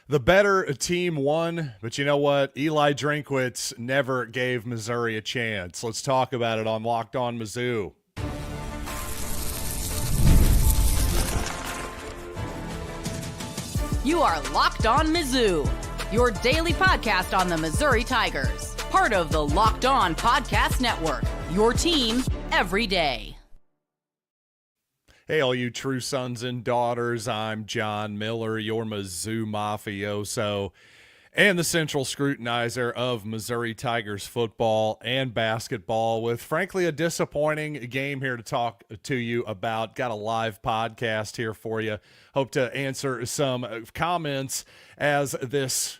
The better team won, but you know what? Eli Drinkwitz never gave Missouri a chance. Let's talk about it on Locked On Mizzou. You are Locked On Mizzou, your daily podcast on the Missouri Tigers. Part of the Locked On Podcast Network, your team every day. Hey, all you true sons and daughters, I'm John Miller, your Mizzou mafioso and the central scrutinizer of Missouri Tigers football and basketball, with frankly a disappointing game here to talk to you about. Got a live podcast here for you. Hope to answer some comments as this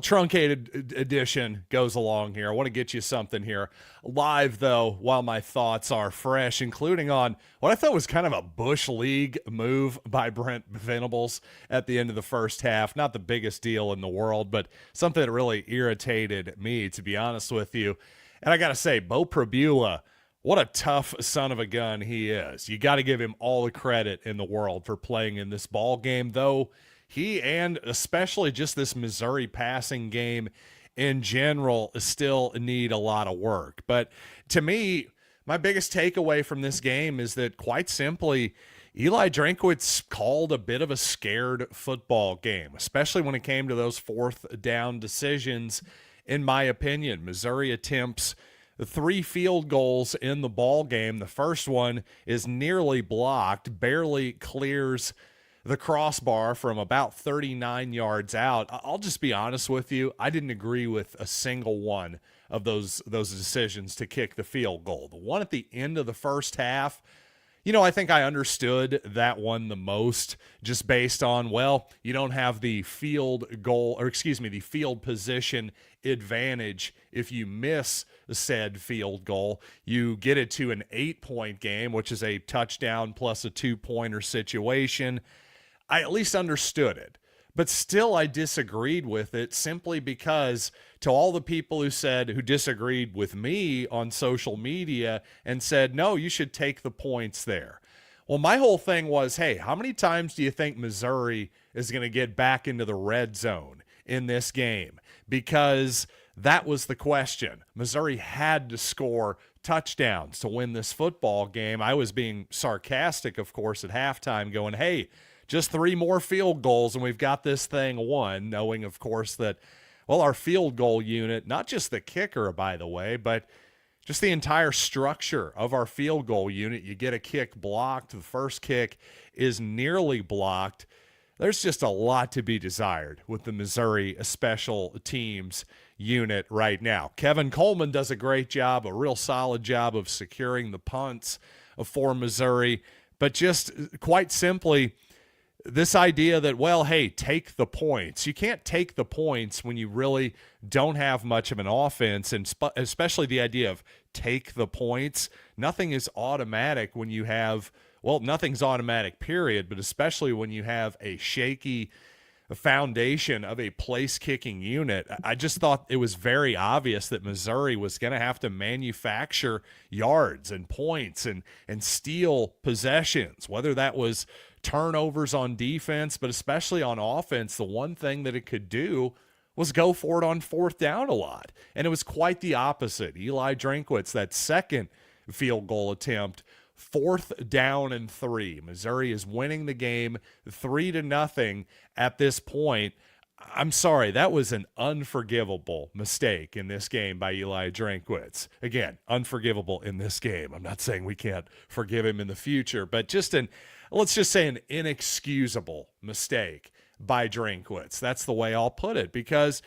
truncated edition goes along here. I want to get you something here live, though, while my thoughts are fresh, including on what I thought was kind of a Bush League move by Brent Venables at the end of the first half. Not the biggest deal in the world, but something that really irritated me, to be honest with you. And I got to say, Bo Prabula, what a tough son of a gun he is. You got to give him all the credit in the world for playing in this ball game, though. He and especially just this Missouri passing game in general still need a lot of work. But to me, my biggest takeaway from this game is that, quite simply, Eli Drinkwitz called a bit of a scared football game, especially when it came to those fourth down decisions. In my opinion, Missouri attempts 3 field goals in the ball game. The first one is nearly blocked, barely clears the crossbar from about 39 yards out. I'll just be honest with you. I didn't agree with a single one of those decisions to kick the field goal. The one at the end of the first half, I think I understood that one the most, just based on, you don't have the field position advantage. If you miss said field goal, you get it to an 8-point game, which is a touchdown plus a 2-pointer situation. I at least understood it, but still I disagreed with it, simply because to all the people who disagreed with me on social media and said, no, you should take the points there. Well, my whole thing was, hey, how many times do you think Missouri is going to get back into the red zone in this game? Because that was the question. Missouri had to score touchdowns to win this football game. I was being sarcastic, of course, at halftime, going, hey, just 3 more field goals and we've got this thing won, knowing, of course, that, our field goal unit, not just the kicker, by the way, but just the entire structure of our field goal unit, you get a kick blocked. The first kick is nearly blocked. There's just a lot to be desired with the Missouri special teams unit right now. Kevin Coleman does a great job, a real solid job of securing the punts for Missouri, but just quite simply, this idea that, hey, take the points. You can't take the points when you really don't have much of an offense, and especially the idea of take the points. Nothing is automatic when you have, nothing's automatic, period, but especially when you have a shaky foundation of a place-kicking unit. I just thought it was very obvious that Missouri was going to have to manufacture yards and points and steal possessions, whether that was turnovers on defense, but especially on offense. The one thing that it could do was go for it on fourth down a lot. And it was quite the opposite. Eli Drinkwitz, that second field goal attempt, 4th down and 3. Missouri is winning the game 3-0 at this point. I'm sorry, that was an unforgivable mistake in this game by Eli Drinkwitz. Again, unforgivable in this game. I'm not saying we can't forgive him in the future, but let's just say an inexcusable mistake by Drinkwitz. That's the way I'll put it, because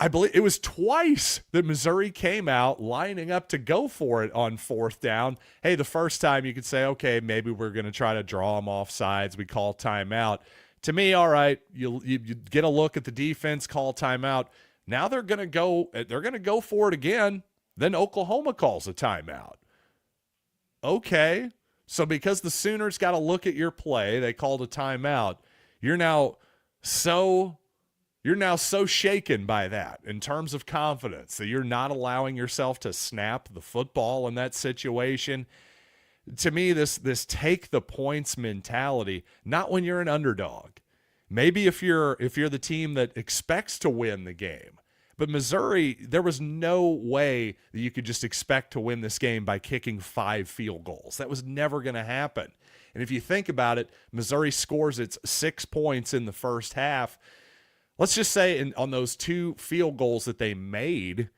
I believe it was twice that Missouri came out lining up to go for it on 4th down. Hey, the first time you could say, okay, maybe we're going to try to draw them off sides. We call timeout. To me, all right, you get a look at the defense, call timeout. Now they're going to go for it again. Then Oklahoma calls a timeout. Okay. So because the Sooners got to look at your play, they called a timeout. You're now so shaken by that in terms of confidence that you're not allowing yourself to snap the football in that situation. To me, this take the points mentality, not when you're an underdog, Maybe if you're the team that expects to win the game. But Missouri, there was no way that you could just expect to win this game by kicking 5 field goals. That was never going to happen. And if you think about it, Missouri scores its 6 points in the first half. Let's just say on those 2 field goals that they made,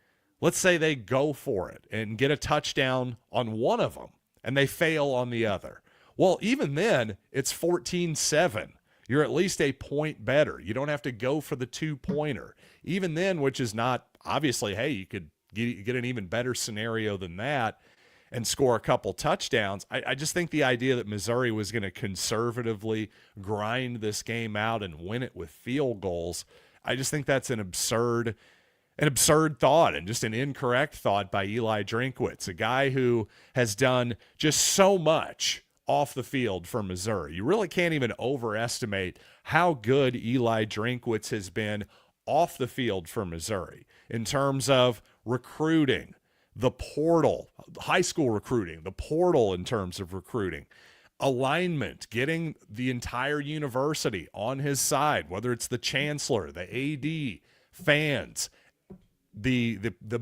let's say they go for it and get a touchdown on one of them and they fail on the other. Well, even then, it's 14-7. You're at least a point better. You don't have to go for the 2-pointer. Even then, which is not, obviously, hey, you could get an even better scenario than that and score a couple touchdowns. I just think the idea that Missouri was going to conservatively grind this game out and win it with field goals, I just think that's an absurd thought and just an incorrect thought by Eli Drinkwitz, a guy who has done just so much off the field for Missouri. You really can't even overestimate how good Eli Drinkwitz has been off the field for Missouri in terms of recruiting, the portal, high school recruiting, the portal in terms of recruiting, alignment, getting the entire university on his side, whether it's the chancellor, the AD, fans, the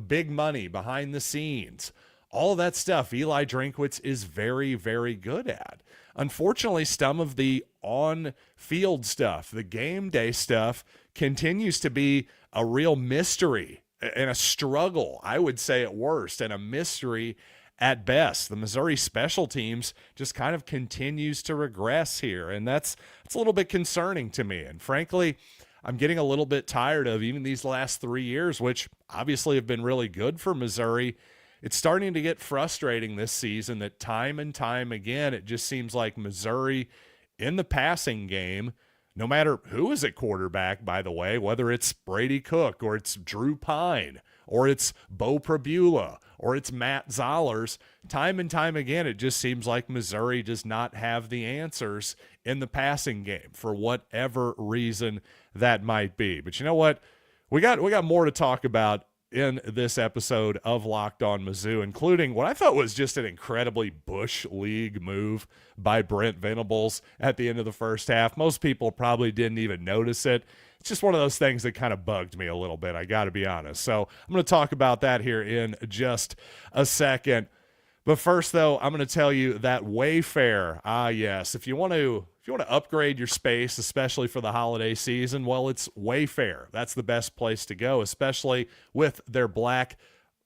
big money behind the scenes. All of that stuff Eli Drinkwitz is very, very good at. Unfortunately, some of the on-field stuff, the game day stuff, continues to be a real mystery and a struggle, I would say at worst, and a mystery at best. The Missouri special teams just kind of continues to regress here, and it's a little bit concerning to me. And frankly, I'm getting a little bit tired of even these last 3 years, which obviously have been really good for Missouri. It's starting to get frustrating this season that time and time again, it just seems like Missouri in the passing game, no matter who is at quarterback, by the way, whether it's Brady Cook or it's Drew Pine or it's Bo Prabula or it's Matt Zollers, time and time again, it just seems like Missouri does not have the answers in the passing game for whatever reason that might be. But you know what? We got more to talk about in this episode of Locked On Mizzou, including what I thought was just an incredibly Bush League move by Brent Venables at the end of the first half. Most people probably didn't even notice it. It's just one of those things that kind of bugged me a little bit, I got to be honest. So I'm going to talk about that here in just a second. But first, though, I'm going to tell you that Wayfair, yes, if you want to upgrade your space, especially for the holiday season, well, it's Wayfair. That's the best place to go, especially with their Black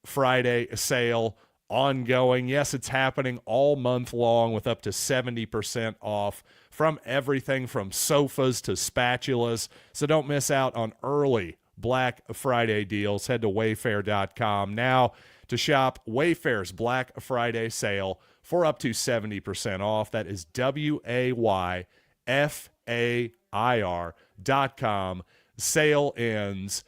Friday sale ongoing. Yes, it's happening all month long with up to 70% off from everything from sofas to spatulas. So don't miss out on early Black Friday deals. Head to wayfair.com now to shop Wayfair's Black Friday sale for up to 70% off. That is WAYFAIR.com. Sale ends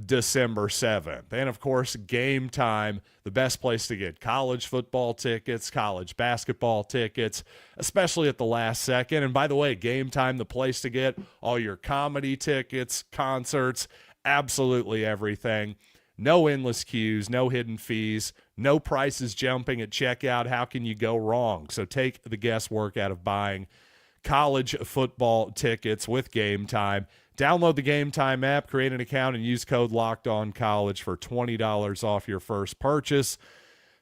December 7th. And, of course, Game Time, the best place to get college football tickets, college basketball tickets, especially at the last second. And, by the way, Game Time, the place to get all your comedy tickets, concerts, absolutely everything. No endless queues, no hidden fees, no prices jumping at checkout. How can you go wrong? So take the guesswork out of buying college football tickets with Game Time. Download the Game Time app, create an account, and use code LOCKEDONCollege for $20 off your first purchase.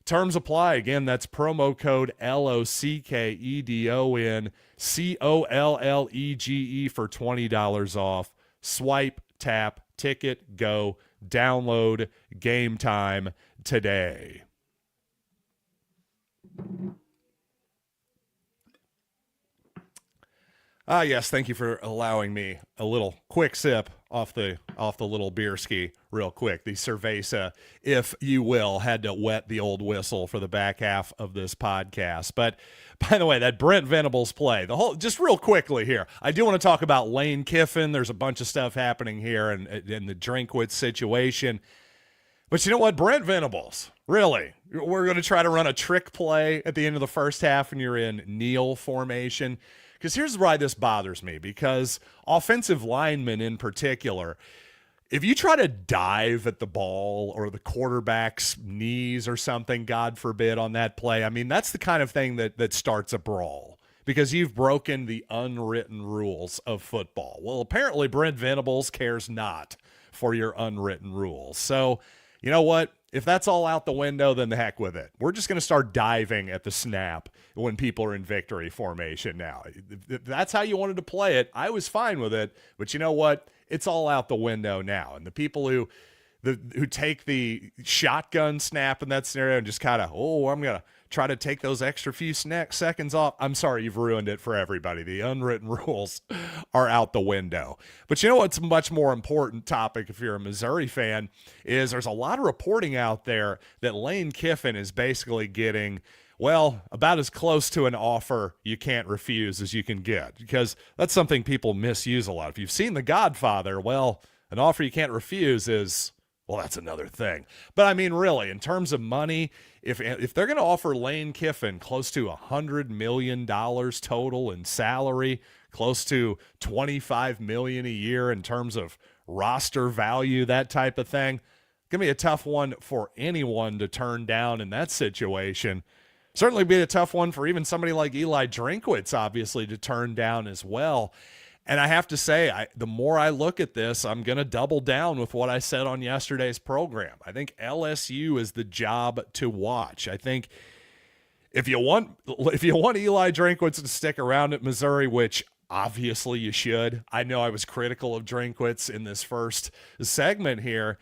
Terms apply. Again, that's promo code LOCKEDONCOLLEGE for $20 off. Swipe, tap, ticket, go. Download Game Time today. Yes, thank you for allowing me a little quick sip off the little beer ski real quick. The cerveza, if you will, had to wet the old whistle for the back half of this podcast. But by the way, that Brent Venables play, just real quickly here, I do want to talk about Lane Kiffin. There's a bunch of stuff happening here in the Drinkwitz situation. But you know what? Brent Venables, really, we're going to try to run a trick play at the end of the first half when you're in kneel formation. Because here's why this bothers me, because offensive linemen in particular, if you try to dive at the ball or the quarterback's knees or something, God forbid, on that play, I mean, that's the kind of thing that starts a brawl. because you've broken the unwritten rules of football. Well, apparently Brent Venables cares not for your unwritten rules. So, you know what? If that's all out the window, then the heck with it. We're just going to start diving at the snap when people are in victory formation now. If that's how you wanted to play it, I was fine with it. But you know what? It's all out the window now. And the people who take the shotgun snap in that scenario and just kind of, I'm going to try to take those extra few seconds off. I'm sorry, you've ruined it for everybody. The unwritten rules are out the window. But you know what's a much more important topic if you're a Missouri fan is there's a lot of reporting out there that Lane Kiffin is basically getting, well, about as close to an offer you can't refuse as you can get, because that's something people misuse a lot. If you've seen The Godfather, well, an offer you can't refuse is, well, that's another thing. But I mean, really, in terms of money, if they're going to offer Lane Kiffin close to $100 million total in salary, close to $25 million a year in terms of roster value, that type of thing, going to be a tough one for anyone to turn down in that situation. Certainly be a tough one for even somebody like Eli Drinkwitz, obviously, to turn down as well. And I have to say, the more I look at this, I'm going to double down with what I said on yesterday's program. I think LSU is the job to watch. I think if you want Eli Drinkwitz to stick around at Missouri, which obviously you should. I know I was critical of Drinkwitz in this first segment here,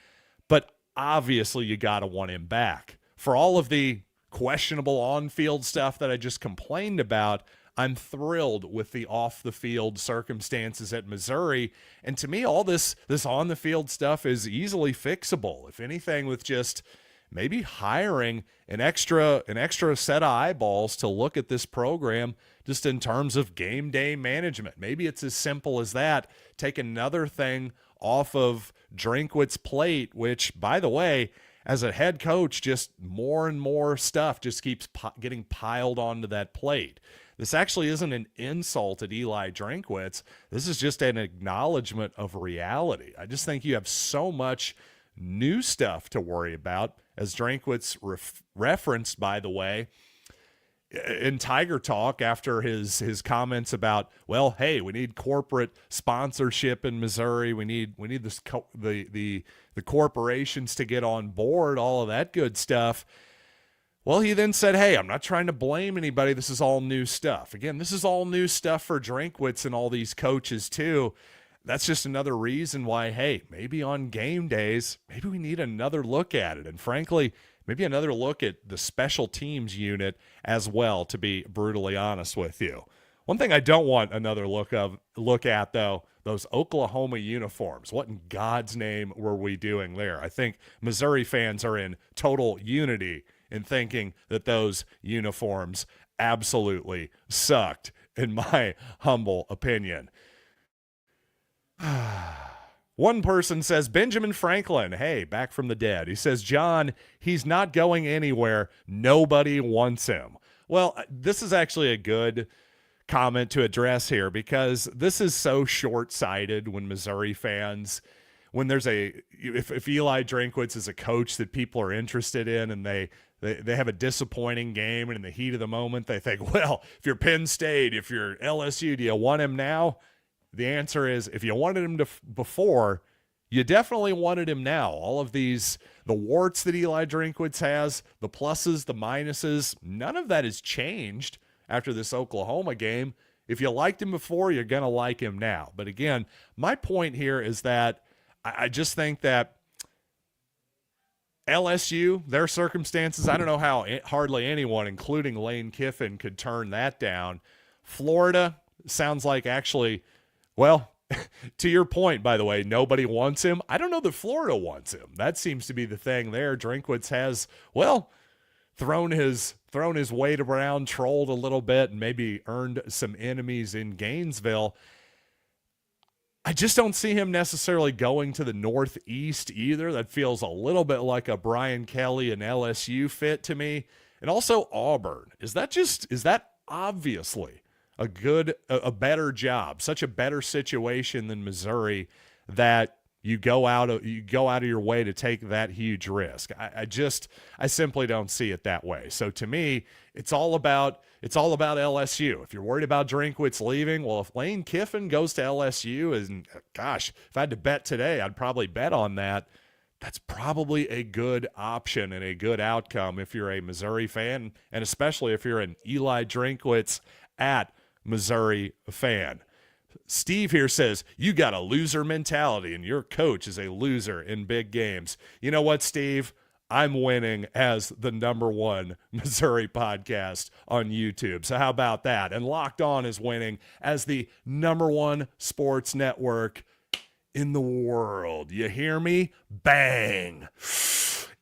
but obviously you got to want him back. For all of the questionable on-field stuff that I just complained about, I'm thrilled with the off-the-field circumstances at Missouri. And to me, all this on-the-field stuff is easily fixable. If anything, with just maybe hiring an extra set of eyeballs to look at this program just in terms of game day management. Maybe it's as simple as that. Take another thing off of Drinkwitz's plate, which, by the way, as a head coach, just more and more stuff just keeps getting piled onto that plate. This actually isn't an insult at Eli Drinkwitz. This is just an acknowledgement of reality. I just think you have so much new stuff to worry about, as Drinkwitz referenced, by the way, in Tiger Talk after his comments about, well, hey, we need corporate sponsorship in Missouri. We need this the corporations to get on board, all of that good stuff. Well, he then said, hey, I'm not trying to blame anybody. This is all new stuff. Again, this is all new stuff for Drinkwitz and all these coaches too. That's just another reason why, hey, maybe on game days, maybe we need another look at it. And frankly, maybe another look at the special teams unit as well, to be brutally honest with you. One thing I don't want another look at, though, those Oklahoma uniforms. What in God's name were we doing there? I think Missouri fans are in total unity in thinking that those uniforms absolutely sucked, in my humble opinion. One person says, Benjamin Franklin, hey, back from the dead. He says, John, he's not going anywhere. Nobody wants him. Well, this is actually a good comment to address here, because this is so short-sighted when Missouri fans, when there's if Eli Drinkwitz is a coach that people are interested in and they have a disappointing game, and in the heat of the moment they think, well, if you're Penn State, if you're LSU, do you want him now? The answer is, if you wanted him before, you definitely wanted him now. All of the warts that Eli Drinkwitz has, the pluses, the minuses, none of that has changed after this Oklahoma game. If you liked him before, you're going to like him now. But again, my point here is that I just think that LSU, their circumstances, I don't know how hardly anyone, including Lane Kiffin, could turn that down. Florida sounds like actually, well, to your point, by the way, nobody wants him. I don't know that Florida wants him. That seems to be the thing there. Drinkwitz has, well, thrown his weight around, trolled a little bit, and maybe earned some enemies in Gainesville. I just don't see him necessarily going to the Northeast either. That feels a little bit like a Brian Kelly and LSU fit to me. And also Auburn. Is that obviously a better job, such a better situation than Missouri, that you go out of your way to take that huge risk. I simply don't see it that way. So to me, it's all about LSU. If you're worried about Drinkwitz leaving, well, if Lane Kiffin goes to LSU, and gosh, if I had to bet today, I'd probably bet on that. That's probably a good option and a good outcome if you're a Missouri fan, and especially if you're an Eli Drinkwitz at Missouri fan. Steve here says, you got a loser mentality and your coach is a loser in big games. You know what, Steve? I'm winning as the #1 Missouri podcast on YouTube. So how about that? And Locked On is winning as the #1 sports network in the world. You hear me? Bang.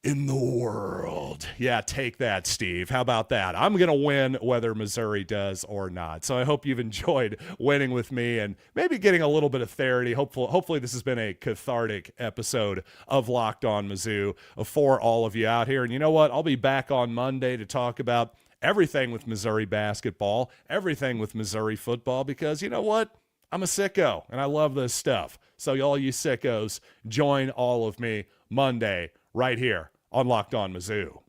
In the world. Yeah, take that, Steve. How about that? I'm going to win whether Missouri does or not. So I hope you've enjoyed winning with me and maybe getting a little bit of clarity. Hopefully this has been a cathartic episode of Locked On Mizzou for all of you out here. And you know what? I'll be back on Monday to talk about everything with Missouri basketball, everything with Missouri football, because you know what? I'm a sicko and I love this stuff. So all you sickos, join all of me Monday right here on Locked On Mizzou.